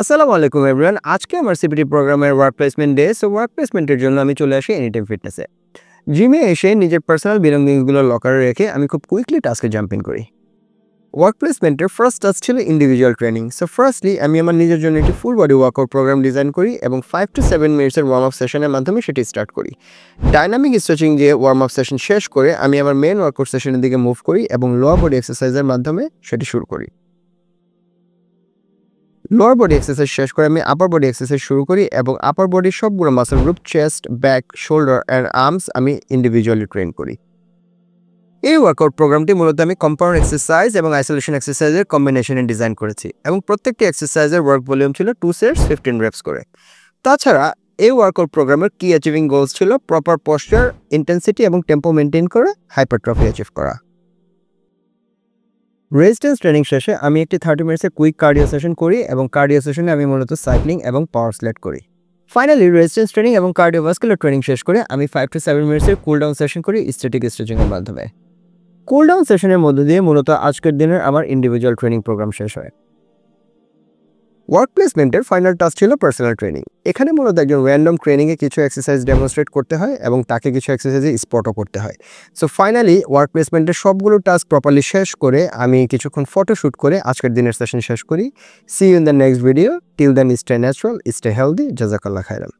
আসসালামু আলাইকুম এভরিওয়ান। আজকে আমার সিপিটি প্রোগ্রামের work placement day. So work প্লেসমেন্টের জন্য আমি চলে আসি এনিটাইম ফিটনেসে। জিমে এসে নিজের পার্সোনাল বিলঙ্গিংসগুলো লকারে রেখে আমি খুব কুইকলি টাস্কে জাম্প ইন করি। ওয়ার্ক প্লেসমেন্টের ফার্স্ট টাস্ক ছিল ইন্ডিভিজুয়াল ট্রেনিং। সো ফার্স্টলি আমি আমার নিজের জন্য একটি full body workout program design করি এবং 5 to 7 মিনিটসের ওয়ার্ম আপ সেশনের মাধ্যমে সেটি স্টার্ট করি। ডাইনামিক স্ট্রেচিং দিয়ে ওয়ার্ম আপ সেশন শেষ করে আমি আমার মেন ওয়ার্কআউট সেশনের দিকে মুভ করি এবং লোয়ার বডি এক্সারসাইজের মাধ্যমে সেটি শুরু করি। লোয়ার বডি এক্সারসাইজ শেষ করে আমি আপার বডি এক্সারসাইজ শুরু করি এবং আপার বডির সবগুলো muscle group chest, back, shoulder and arms আমি ইন্ডিভিজুয়ালি ট্রেন করি। এই ওয়ার্কআউট প্রোগ্রামটি মূলত আমি কম্পাউন্ড এক্সারসাইজ এবং আইসোলেশন এক্সারসাইজের কম্বিনেশনে ডিজাইন করেছি এবং প্রত্যেকটি এক্সারসাইজের ওয়ার্ক ভলিউম ছিল 2 সেটস 15 রেপস করে। তাছাড়া এই ওয়ার্কআউট প্রোগ্রামের কি অ্যাচিভিং গোলস ছিল প্রপার পশ্চার, ইন্টেন্সিটি এবং টেম্পো মেনটেন করে হাইপারট্রফি অ্যাচিভ করা। রেজিস্ট্যান্স ট্রেনিং শেষে আমি একটি 30 মিনিটসের কুইক কার্ডিও সেশন করি এবং কার্ডিও সেশনে আমি মূলত সাইক্লিং এবং পাওয়ার স্লেট করি। ফাইনালি রেজিস্ট্যান্স ট্রেনিং এবং কার্ডিওভাস্কুলার ট্রেনিং শেষ করে আমি 5 to 7 মিনিটসের কুল ডাউন সেশন করি স্ট্যাটিক স্ট্রেচিংয়ের মাধ্যমে। কুল ডাউন সেশনের মধ্য দিয়ে মূলত আজকের দিনের আমার ইন্ডিভিজুয়াল ট্রেনিং প্রোগ্রাম শেষ হয়। ওয়ার্ক প্লেসমেন্টের ফাইনাল টাস্ক ছিল পার্সোনাল ট্রেনিং। এখানে মূলত একজন র্যান্ডম ট্রেনিংয়ে কিছু এক্সারসাইজ ডেমনস্ট্রেট করতে হয় এবং তাকে কিছু এক্সারসাইজে স্পটও করতে হয়। সো ফাইনালি ওয়ার্ক প্লেসমেন্টের সবগুলো টাস্ক প্রপারলি শেষ করে আমি কিছুক্ষণ ফটোশ্যুট করে আজকের দিনের সেশন শেষ করি। See you in the next video. Till then stay natural, stay healthy. জাজাকাল্লাহ খাইরান।